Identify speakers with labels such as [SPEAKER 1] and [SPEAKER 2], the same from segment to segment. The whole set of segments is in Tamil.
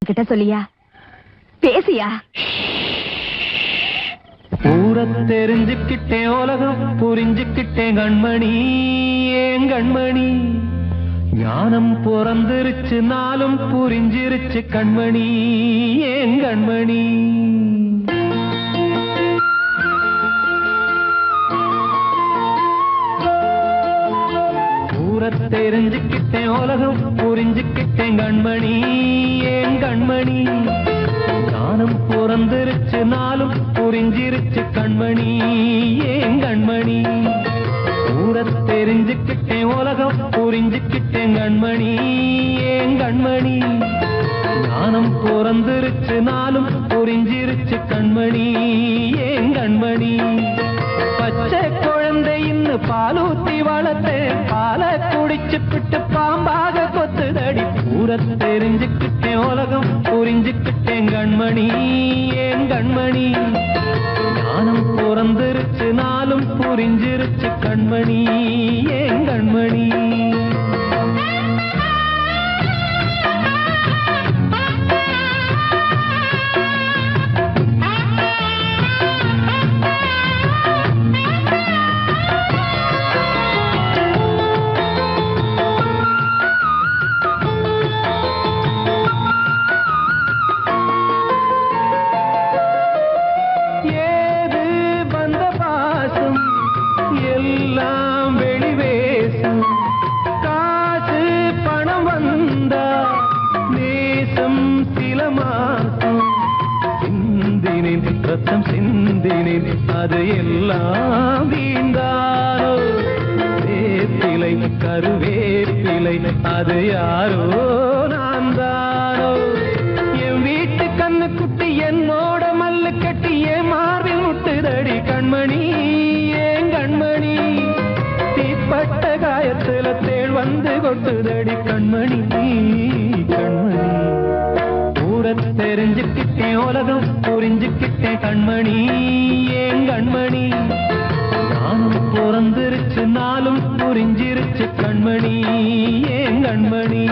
[SPEAKER 1] என்கிட்ட சொல்லியா? பேசியா?
[SPEAKER 2] ஊரை தெரிஞ்சுக்கிட்டேன், உலகம் புரிஞ்சுக்கிட்டேன் கண்மணி, ஏன் கண்மணி. ஞானம் பிறந்திருச்சு, நாளும் புரிஞ்சிருச்சு கண்மணி, ஏன் கண்மணி. ஊரை தெரிஞ்சுக்கிட்டேன், உலகம் புரிஞ்சுக்கிட்டேன் கண்மணி, ஏன் கண்மணி. ஞானம் பிறந்திருச்சு, நாளும் புரிஞ்சிருச்சு கண்மணி, ஏன் கண்மணி. ஊரை தெரிஞ்சுக்கிட்டேன், உலகம் புரிஞ்சுக்கிட்டேன் கண்மணி, ஏன் கண்மணி. ஞானம் பிறந்திருச்சு, நாளும் புரிஞ்சிருச்சு கண்மணி, ஏன் கண்மணி. பச்சை குழந்தை இன்னும் பாலூத்தி வளர்த்தேன், பாலை குடிச்சுப்பிட்டு பாம்பாக கொத்துதடி. ஊரை தெரிஞ்சுக்கிட்டேன், உலகம் புரிஞ்சுக்கிட்டேன் கண்மணி, ஏன் கண்மணி. ஞானம் பிறந்திருச்சு, நாளும் புரிஞ்சிருச்சு கண்மணி, ஏன் கண்மணி. ரத்தம் சிந்தினேன், அது எல்லாம் வீந்தாரோ. வேப்பிலை கருவேப்பிலை, அது யாரோ நான் தானோ. என் வீட்டு கண்ணு குட்டி என்னோட மல்லு கட்டி என் மார்பில் முட்டுதடி கண்மணி, ஏன் கண்மணி. தீப்பட்ட காயத்துல தேள் வந்து கொட்டுதடி கண்மணி, கண்மணி. ஊரை தெரிஞ்சுக்கிட்டேன், உலகம் புரிஞ்சுக்கிட்டேன் கண்மணி, ஏன் கண்மணி. ஞானம் பிறந்திருச்சு, நாளும் புரிஞ்சிருச்சு கண்மணி, ஏன் கண்மணி.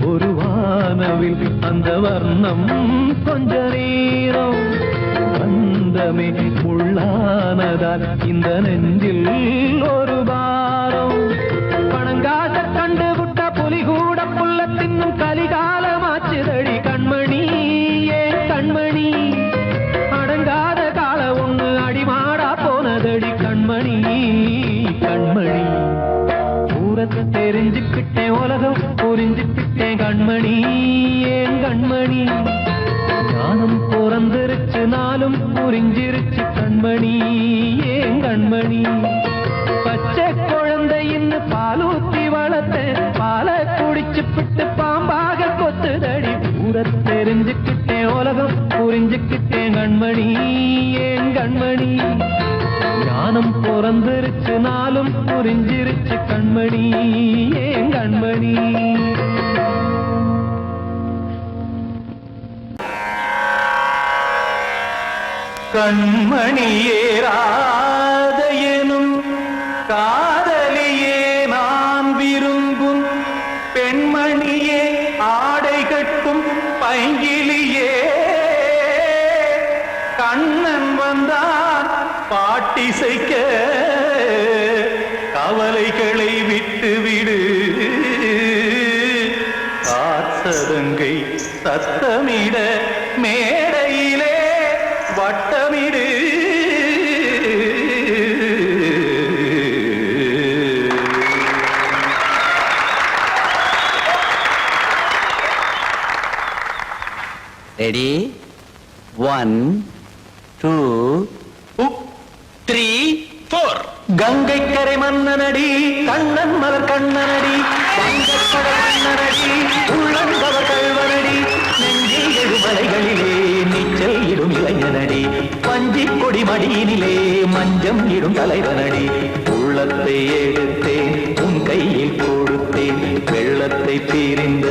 [SPEAKER 2] ஒரு வானவில் அந்த வர்ணம் கொஞ்ச நேரம் வந்தமே உள்ளானதால் இந்த நெஞ்சில் ஒரு பாரம். பணங்காச கண்டு விட்ட புலி கூட புல்ல தின்னும் கலிகாலமாச்சுதடி கண்மணி, ஏன் கண்மணி. அடங்காத கால ஒண்ணு அடிமாடா போனதடி கண்மணி, கண்மணி. ஊரை தெரிஞ்சுக்கிட்டேன், உலகம் புரிஞ்சுக்கிட்டேன் கண்மணி, ஏன் கண்மணி. ஞானம் பிறந்திருச்சு, நாளும் புரிஞ்சிருச்சு கண்மணி, ஏன் கண்மணி. பச்சை குழந்தை இன்னும் பாலூத்தி வளர்த்தேன், பாலை குடிச்சுப்பிட்டு பாம்பாக கொத்துதடி. ஊரை தெரிஞ்சுக்கிட்டேன், உலகம் புரிஞ்சுக்கிட்டேன் கண்மணி, ஏன் கண்மணி. ஞானம் பிறந்திருச்சு, நாளும் புரிஞ்சிருச்சு கண்மணி, ஏன் கண்மணி. கண்மணியே ராதையனும் காதலியே நான் விரும்பும் பெண்மணியே ஆடை கட்டும் பைங்கிலியே. கண்ணன் வந்தான் பாட்டிசைக்க கவலைகளை விட்டுவிடு. காத்ததங்கை சத்தமிட மேடையிலே வட்டமிடு.
[SPEAKER 3] ரெடி? 1 2 3 4.
[SPEAKER 2] கங்கை கரை மன்னனடி கண்ணன் மலர் கண்ணனடி வங்கக்கடல் மன்னனடி உள்ளங்கவர் கல்வனடி நெஞ்சில் எழுமலைகளிலே நீச்சல் இடும் இளைஞனடி பஞ்சி கொடி மடியினிலே மஞ்சம் இடும் தலைவனடி உள்ளத்தை எடுத்தேன் உன் கையில் கொடுத்தேன் வெள்ளத்தை தீரிந்த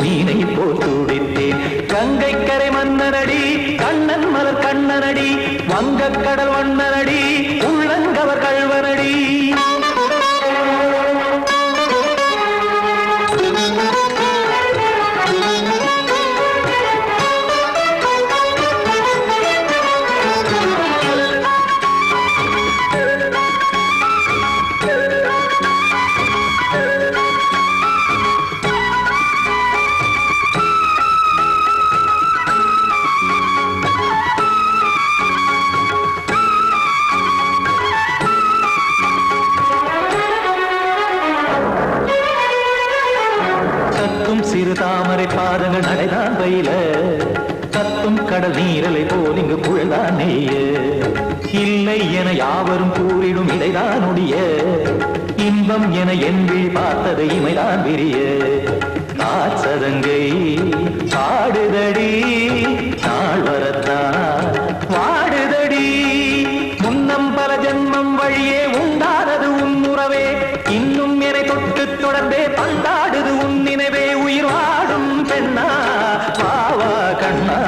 [SPEAKER 2] மீனை போல் துடித்தேன் கங்கை கரை மன்னனடி கண்ணன் மலர் கண்ணனடி வங்கக்கடல் வண்ணனடி உள்ளங்கவர் கல்வனடி சிறு தாமரை பாதங்கள் நடைதான் பயில கத்தும் கடல் நீரலை போல் இங்கு புழல்தான் நெய்ய இல்லை என யாவரும் கூறிடும் இடைதான் ஒடிய இன்பம் என என் விழி பார்த்தது இமைதான் விரிய காற்சதங்கை பாடுதடி நாள் வரத்தான் வாடுதடி முன்னம் பல ஜென்மம் வழியே உண்டானது உன் உறவே இன்னும் என்னை தொட்டு தொடர்ந்தே பந்தாடுது உன் நினைவே உயிர் வாடும் பெண்ணா வாவா கண்ணா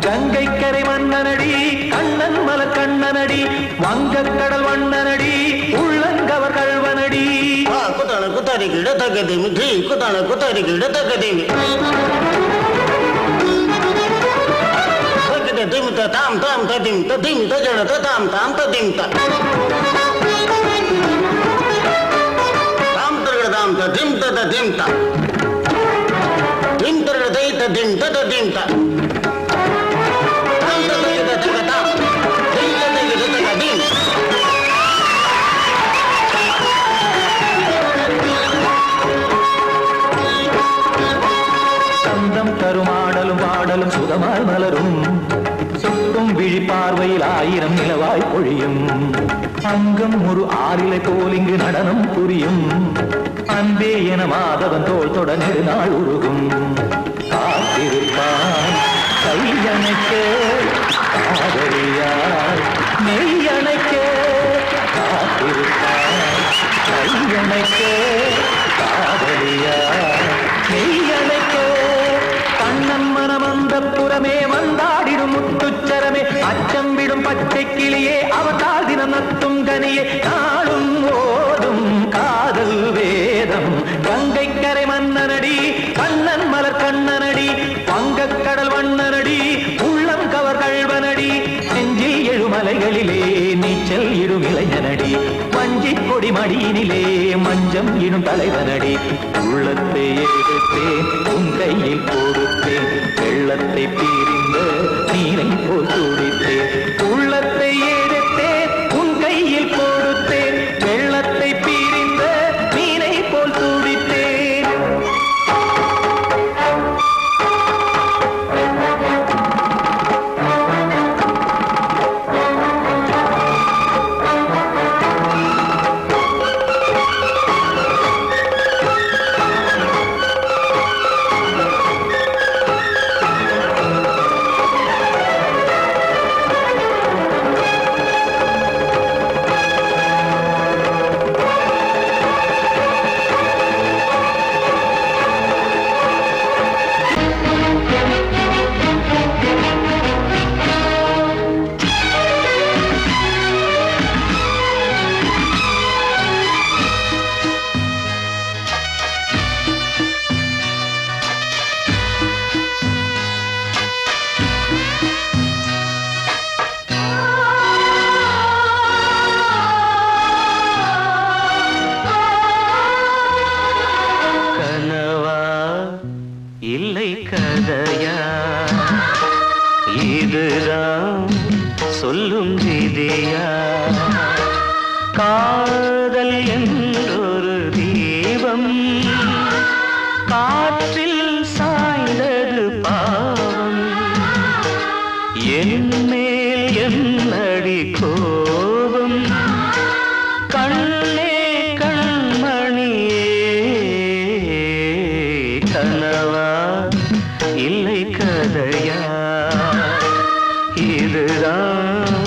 [SPEAKER 2] கங்கை கரை மன்னனடி கண்ணன் மலர் கண்ணனடி வங்கக்கடல் வண்ணனடி உள்ளங்கவர் கல்வனடி
[SPEAKER 3] குத்தான குத்தாரி கிட தகதேமி தி குத்தான குத்தாரி கிட தகதேமி தகதே திம் தாம் தாம் ததிம் ததிம் தஜட தாம் தாம் ததிம் தாம் தாம் ததிம் ததிம் தாம் திம் தரதை ததிம் ததிம் தாம் தாம் ததிம் ததிம் தாம் திம் ததிம் ததிம்
[SPEAKER 2] சந்தம் தருமாடலும் பாடலும் சுகமாய் மலரும் சுட்டும் விழி பார்வையில் ஆயிரம் நிலவாய் பொழியும் அங்கம் ஒரு ஆறிலை போல் இங்கு நடனம் புரியும் அன்பே என மாதவன் தோல் தொட நெடுநாள் உருகும் காத்திருப்பான் கையணைக்க காதலியார் மெய்யணைக்க காத்திருப்பான் கையணைக்க காதலியார் மெய்யணைக்க கண்ணன் மனமந்த புறமே வந்தாடிடும் முத்துச்சரமே அச்சம் விடும் பச்சை கிளியே அவதால் தினம் நத்தும் கனியே நாளும் ஓடும் காதல் வேதம் கங்கை கரை மன்னனடி கண்ணன் மலர் கண்ணனடி வங்கக்கடல் வண்ணனடி உள்ளம் கவர் கல்வனடி நெஞ்சில் எழுமலைகளிலே நீச்சல் இடும் இளைஞனடி வஞ்சி கொடி மடியினிலே மஞ்சம் இடும் தலைவனடி உள்ளத்தை எடுத்தேன் உன் கையில் கொடுத்தேன் வெள்ளத்தை பீரிந்த நீரை போல் துடித்தேன் உள்ளத்தை எடுத்தேன் உன் கையில் கொடுத்தேன் வெள்ளத்தை பீரிந்த நீரை போல் துடித்தேன் இல்லை கதையா இதுதான் சொல்லும் விதியா காதல் என்றொரு தீபம் காற்றில் சாய்ந்தது பாவம் என் மேல் என்னடி கோபம் கண் இதுதான்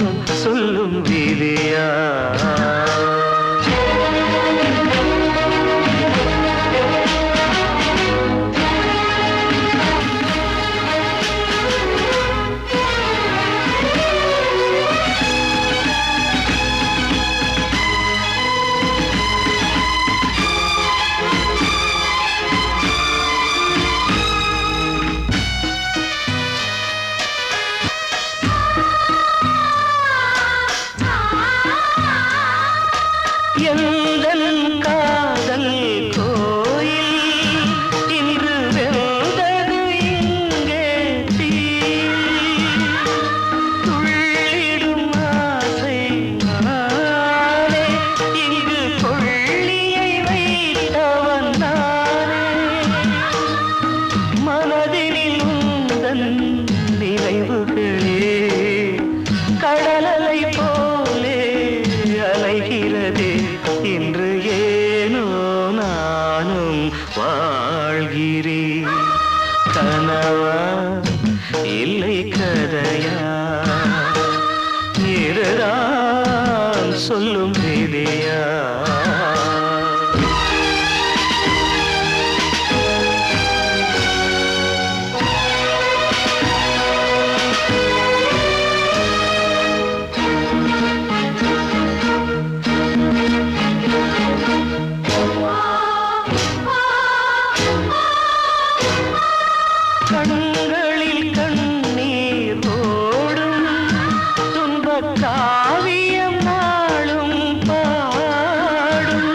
[SPEAKER 2] சொல்லும் விதியா? எந்தன் காதல் கோயில் இன்று வெந்தது இங்கே தீ. துள்ளிடும் ஆசை நானே, இங்கு கொள்ளியை வைத்தவன் நானே. மனதினில் உந்தன் நினைவுகளே கடலலை போலே அலைகிறதே. இன்று ஏனோ நானும் வாழ்கிறேன். கனவா இல்லை கதையா? இதுதான் சொல்லும் விதியா? கண்களில் கண்ணீர் ஓடும் துன்பக் காவியம் நாளும் பாடும்.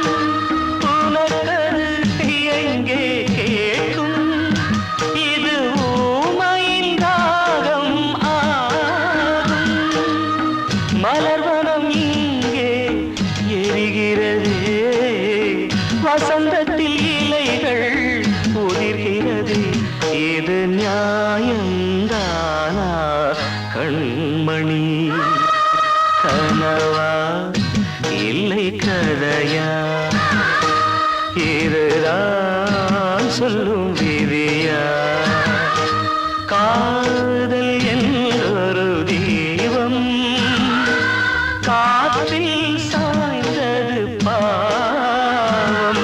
[SPEAKER 2] உனக்கது எங்கே கேட்கும்? இது ஊமையின் ராகம் ஆகும். மலர்வனம் இங்கே எரிகிறதே, வசந்தத்தில் இலைகள் உதிர்கிறது. இது நியாயந்தானா கண்மணி? கனவா இல்லை கதையா? இதுதான் சொல்லும் விதியா? காதல் என்றொரு தீபம் காற்றில் சாய்ந்தது பாவம்.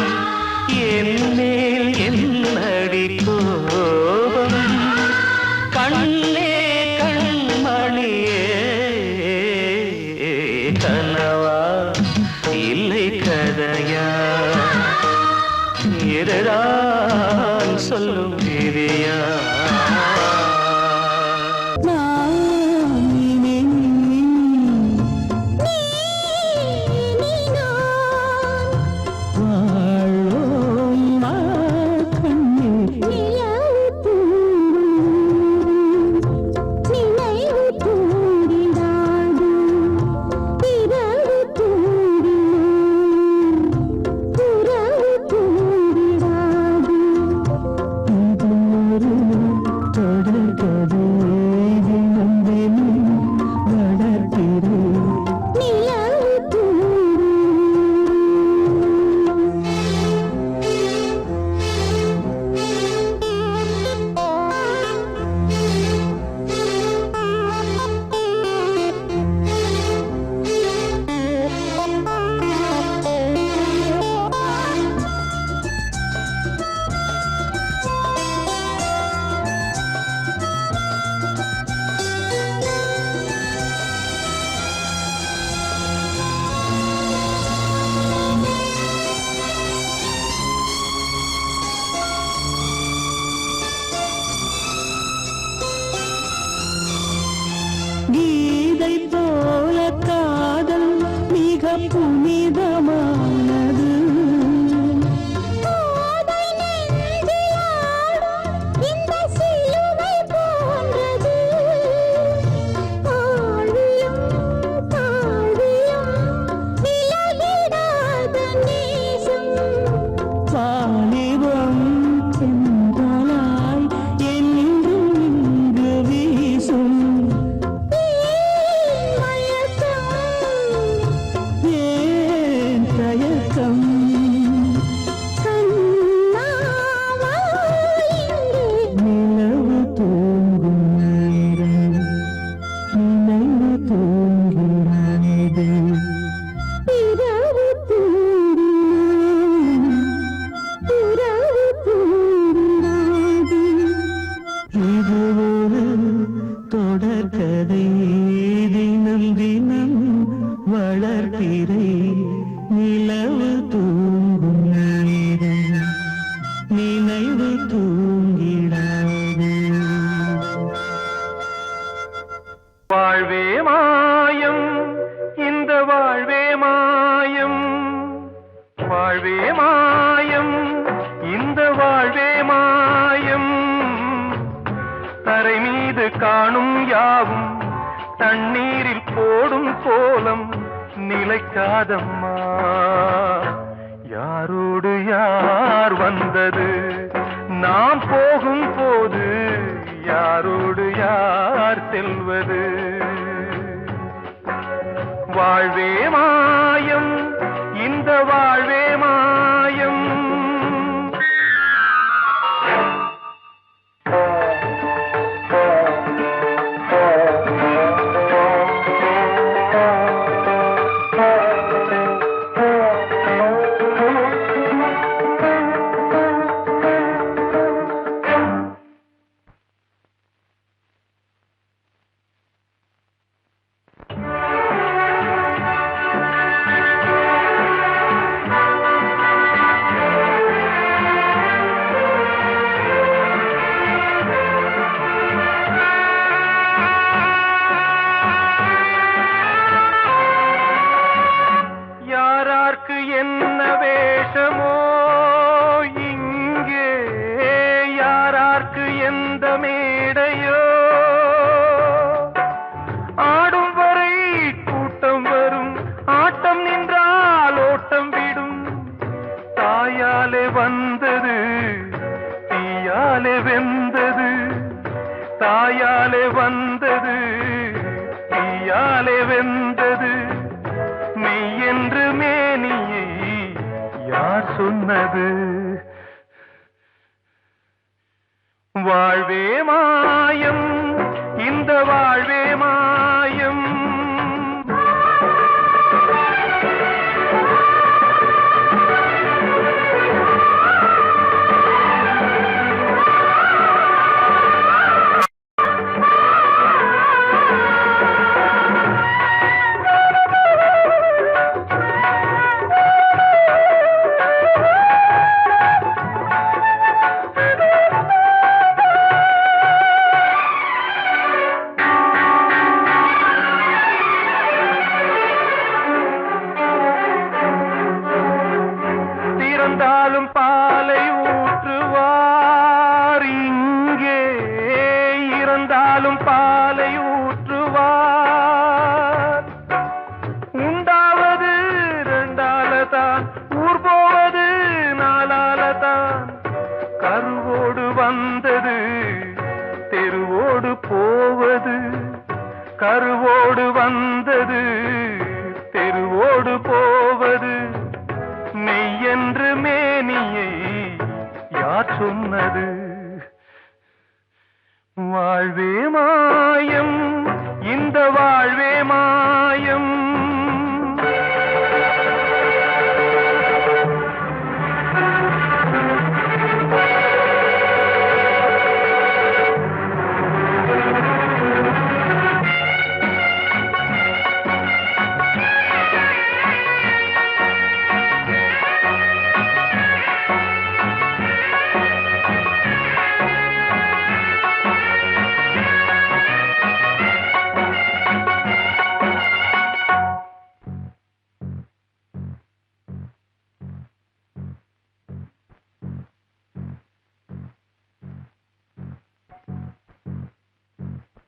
[SPEAKER 2] என் மேல் என்னடி கோபம்? கண்ணே கண்மணியே, கனவா இல்லை கதையா? இதுதான் சொல்லும் விதியா? கீதை போல காதல் மிக புனிதமானது. வாலிபம் சென்றலாய் என்றும் இங்கு வீசும். ஏன் தய வாழ்வே மாயம் இந்த வாழ்வே மாயம் வாழ்வே மாயம் இந்த வாழ்வே மாயம் தரை மீது காணும் யாவும் தண்ணீரில் போடும் கோலம் நிலைக்காதம்மா யாரோடு யார் வந்தது நாம் போகும் போது யாரோடு யார் செல்வது வாழ்வே மாயம் இந்த வாழ்வே மாயம் என்ன வேஷமோ இங்கே யாரார்க்கு எந்த மேடையோ ஆடும் வரை கூட்டம் வரும் ஆட்டம் நின்றால் ஓட்டம் விடும் தாயாலே வந்தது தீயாலே வெந்தது தாயாலே வந்தது தீயாலே வெந்தது மெய் என்று மேனியை யார் சொன்னது வாழ்வே மாயம் இந்த வாழ்வே மாயம் இறந்தாலும் பாலை ஊற்றுவார் இங்கே இறந்தாலும் பாலை ஊற்றுவார் உண்டாவது ரெண்டாலதான் ஊர் போவது நாலாலதான் கருவோடு வந்தது தெருவோடு போவது கருவோடு வந்தது தெருவோடு போவது மெய் என்று மேனியை யார் சொன்னது வாழ்வே மாயம் இந்த வாழ்வே மாயம்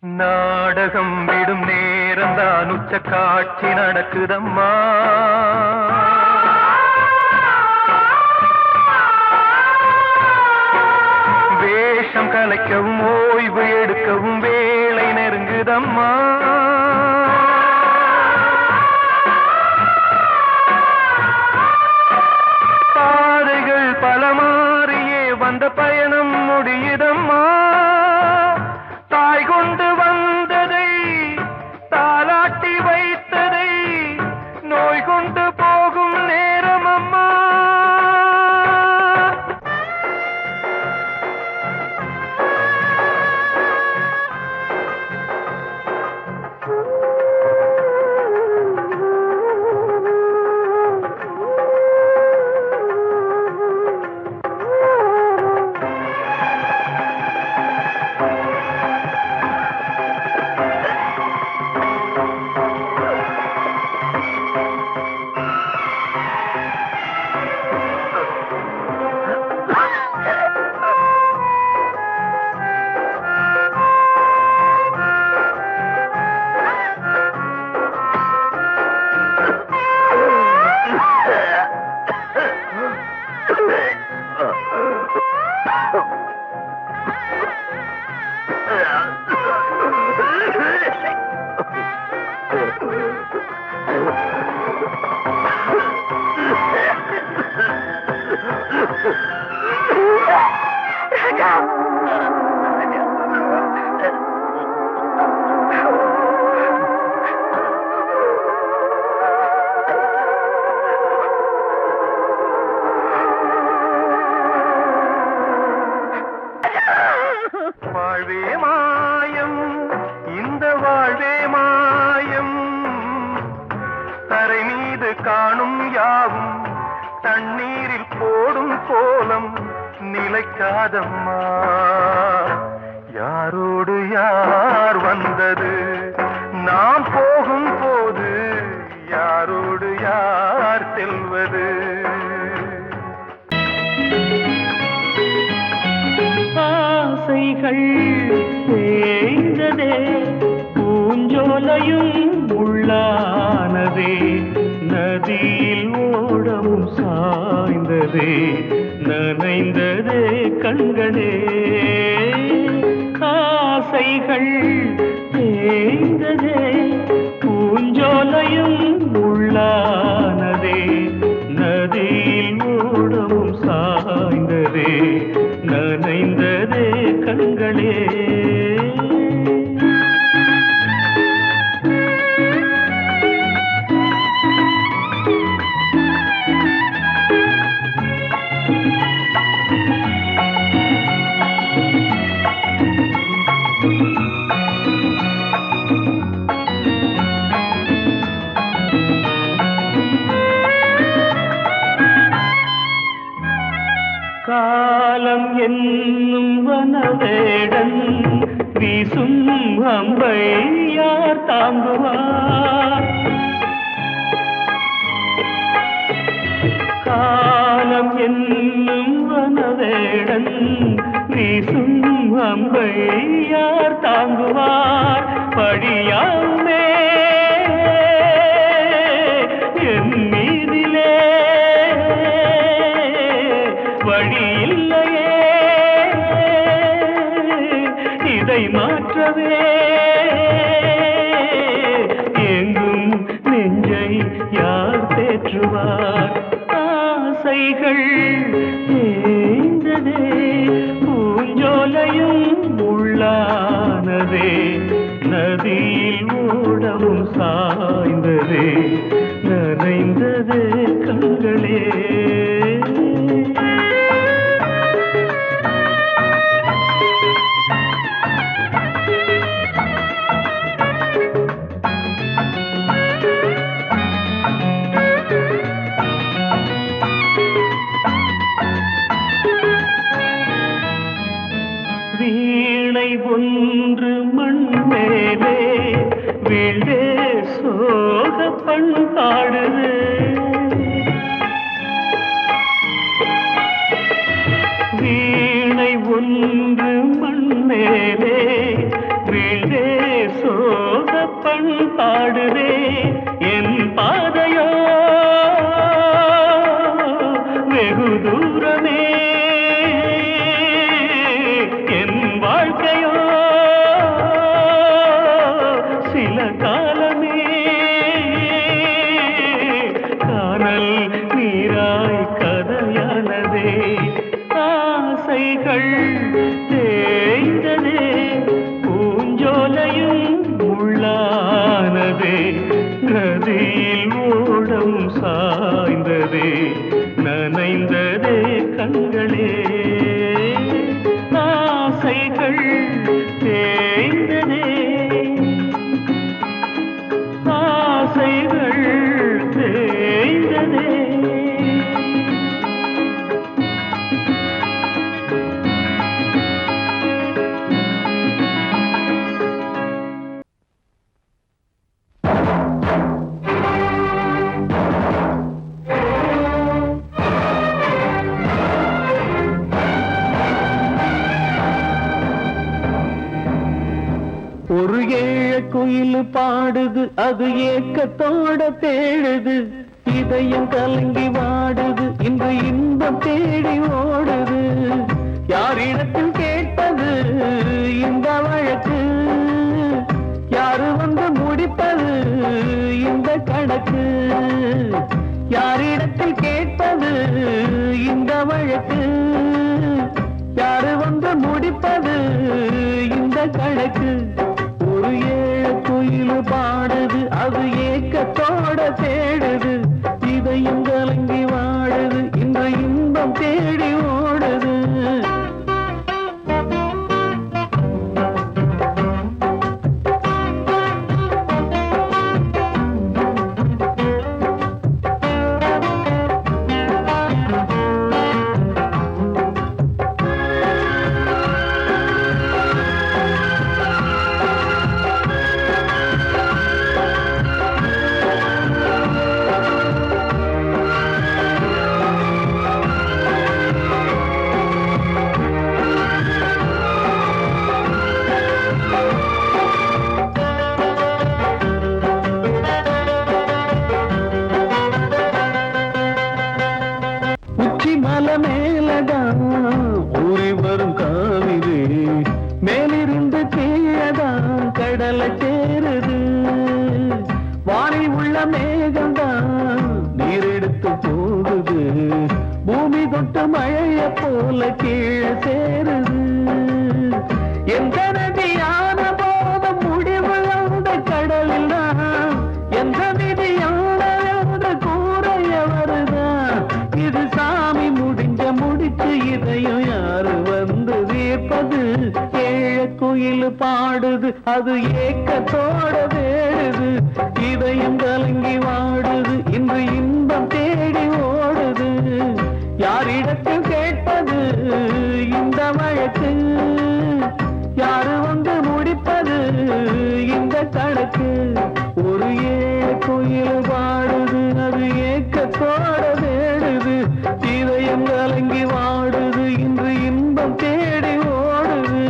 [SPEAKER 2] நாடகம் விடும் நேரம்தான் உச்ச காட்சி நடக்குதம்மா வேஷம் கலைக்கவும் ஓய்வு எடுக்கவும் வேளை நெருங்குதம்மா பாதைகள் பல மாறியே வந்த பயணம் முடியுதம்மா தாய் கொண்டு வந்ததை தாலாட்டி வைத்ததை நோய் கொண்டு போகும் நேரம் அம்மா
[SPEAKER 4] காணும் யாவும் தண்ணீரில் போடும் கோலம் நிலைக்காதம்மா. யாரோடு யார் வந்தது நாம் போகும் போது, யாரோடு யார் செல்வது?
[SPEAKER 2] ஆசைகள் தேய்ந்ததே, பூஞ்சோலையும் உள்ளானதே, நதியில் ஓடவும் சாய்ந்ததே, நனைந்ததே கண்களே. ஆசைகள் தேய்ந்ததே, பூஞ்சோலையும் உள்ளானதே, நதியில் ஓடவும் சாய்ந்ததே, நனைந்ததே கண்களே. காலம் என்னும் வனவேடன் வீசும் அம்பை யார் தாங்குவார்? காலம் என்னும் வனவேடன் வீசும் அம்பை யார் தாங்குவார்? படியாமே என் மீதிலே வழி இல்லையே, இதை மாற்றவே எங்கும் நெஞ்சை யார் தேற்றுவார்? ஆசைகள் தேய்ந்ததே, பூஞ்சோலையும் உள்ளானதே, நதியில் ஓடவும் சாய்ந்ததே, நனைந்ததே கண்களே. வீணை ஒன்று மண் மேலே வீழ்ந்தே சோக பண்பாடுது, வீணை ஒன்று மண் மேலே வீழ்ந்தே சோக பண்பாடுதே. என் பாதையோ வெகு தூரமே, என் வாழ்க்கையோ சில காலமே, காணல் நீராய் கதையானதே. ஆசைகள் தேய்ந்ததே, பூஞ்சோலையும் உள்ளானதே, நதியில் ஓடம் சாய்ந்ததே, நனைந்ததே கண்களே. ஆசைகள் தேய்ந்ததே, ஆசைகள் தேய்ந்ததே. ஒரு ஏழ குயில் பாடுது, அது ஏக்கத்தோட தேடுது, இதயம் கலங்கி வாடுது, இன்று இன்பம் தேடி ஓடுது. யாரிடத்தில் கேட்பது இந்த வழக்கு, யாரு வந்து முடிப்பது இந்த கணக்கு? யாரிடத்தில் கேட்பது இந்த வழக்கு, யாரு வந்து முடிப்பது இந்த கணக்கு? ஒரு ஏழ குயில் பாடுது, அது ஏக்கத்தோட தேடுது, இதயம் கலங்கி வாடுது, இந்த இன்பம் தேடி ஓடுது. போகுது, பூமி தொட்டு மழைய போல கீழே சேருது. எந்த நதியான போத முடிவு அந்த கடலில் தான், எந்த விதியான என்று கூறைய வருதான். இது சாமி முடிச்சு இதையும் யாரு வந்து தீர்ப்பது? ஏழ குயில் பாடுது, அது ஏக்கத்தோட வேடுது, இதயம் கலங்கி வாடுது, இன்று இன்பம் தேடி ஓடுது. யாரிடத்தில் கேட்பது இந்த வழக்கு? யாரு வந்து முடிப்பது இந்த கணக்கு? ஒரு ஏழ குயில் பாடுது, அது ஏக்கத்தோட வேடுது, இதயம் கலங்கி வாடுது, இன்று இன்பம் தேடி ஓடுது.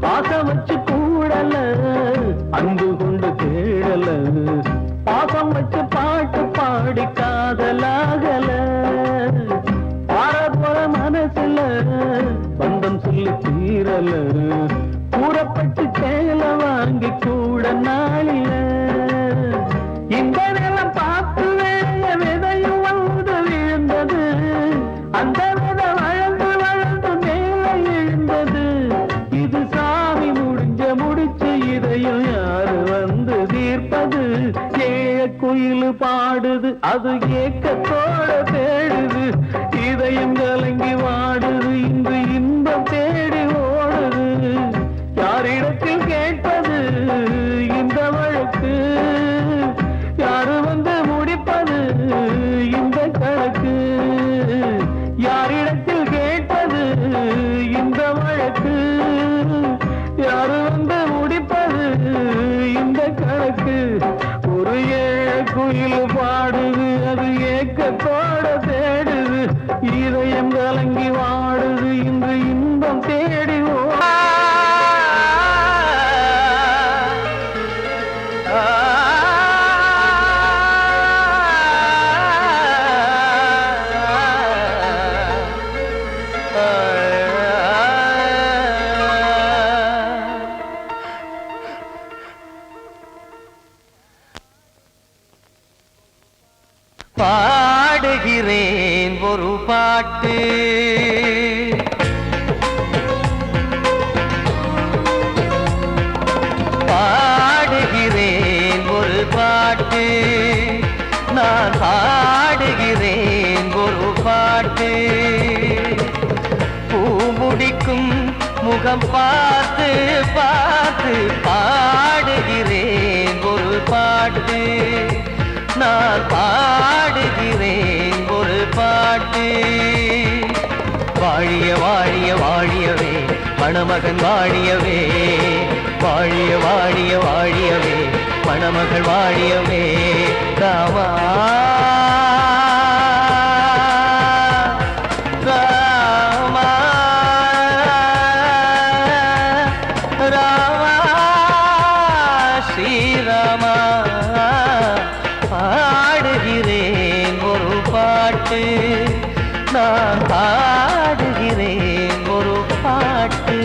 [SPEAKER 2] பாசம் வச்சு கூடல, அன்பு கொண்டு தேடல, பாசம் வச்சு பாட்டு பாடி காதலாகல. பாரபோல மனசுல பந்தம் சொல்லி தீரல, கூறப்பட்டு சேல வாங்கி கூட நாளில. இந்த நிலம் பார்த்து வேய விதையும் வந்து விழுந்தது, அந்த விதை வளர்ந்து வளர்ந்து மேலே எழுந்தது. இது சாமி முடிச்சு இதையும் யாரு வந்து தீர்ப்பது? ஏழ குயில் பாடுது, அது ஏக்கத்தோட தேடுது, இதயம் கலங்கி வாடுது, இன்று இன்பம் தேடி ஓடுது. யாரிடத்தில் கேட்பது இந்த வழக்கு? யாரு வந்து முடிப்பது இந்த கணக்கு? யாரிடத்தில் கேட்பது இந்த வழக்கு? யாரு வந்து முடிப்பது இந்த கணக்கு? ஒரு ஏழ குயில் பாடுது, அது ஏக்கத்தோட தேடுது, இதயம் கலங்கி வாடுது, இன்று இன்பம் தேடி
[SPEAKER 5] பாடுகிறேன் ஒரு பாட்டு, பாடுகிறேன் ஒரு பாட்டு, நான் பாடுகிறேன் ஒரு பாட்டு. பூ முடிக்கும் முகம் பார்த்து பார்த்து பாடுகிறேன் ஒரு பாட்டு, நான் பாடுகிறேன் ஒரு பாட்டு. வாழிய வாழிய வாழியவே மணமகன் வாழியவே, வாழிய வாழிய வாழியவே மணமகள் வாழியவே. ராமா ராமா ராமா ஸ்ரீராமா. பாடுகிறேன் ஒரு பாட்டு, நான் பாடுகிறேன் ஒரு பாட்டு.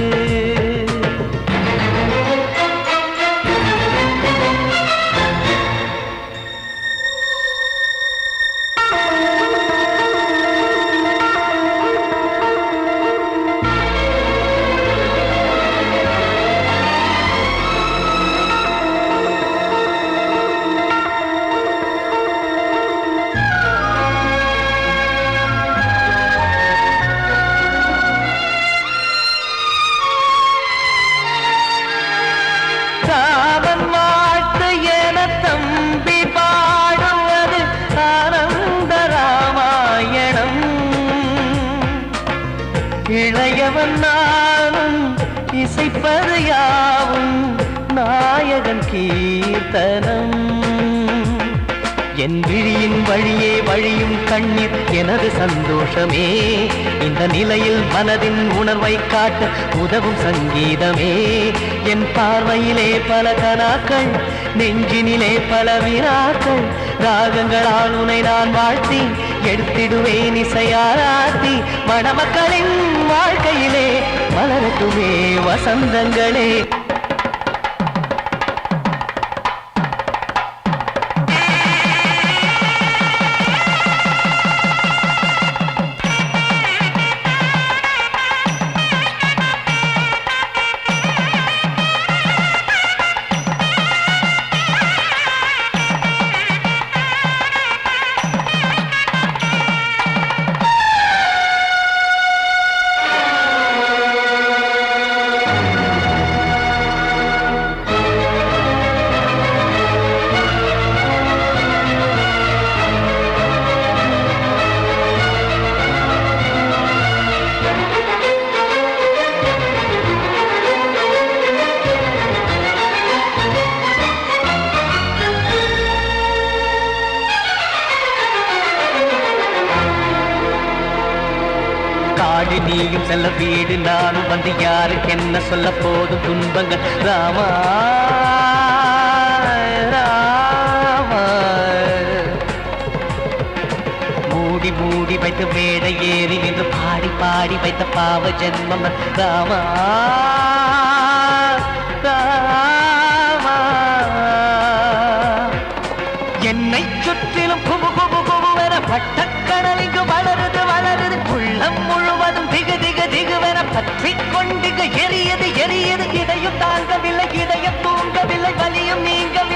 [SPEAKER 5] இளையவன் நானும் இசைப்பது யாவும் நாயகன் கீர்த்தனம். என் விழியின் வழியே வழியும் கண்ணீர் எனது சந்தோஷமே இந்த நிலையில் மனதின் உணர்வை காட்ட உதவும் சங்கீதமே என் பார்வையிலே பல கனாக்கள் நெஞ்சினிலே பல வினாக்கள் ராகங்களால் உனை நான் வாழ்த்தி எடுத்திடுவேன் இசையாராத்தி மணமக்களின் வாழ்க்கையிலே மலரட்டுமே வசந்தங்களே காடு நீயும் செல்ல வீடு நானும் வந்து யாருக்கு என்ன சொல்ல போதும் துன்பங்கள் ராமா ராமா மூடி மூடி வைத்து மேடை ஏறி நின்று பாடி பாடி வைத்த பாவ ஜென்மம் ராமா ராமா என்னை சுற்றிலும் குபு குபு குபுவென பட்டக்கடல் இங்கு வளருது வளருது உள்ளம் முழுவதும் திகு திகு திகுவென பற்றி கொண்டிக எரியது எரியது இதையும் தாங்கவில்லை இதயம் தூங்கவில்லை வலியும் நீங்கவில்லை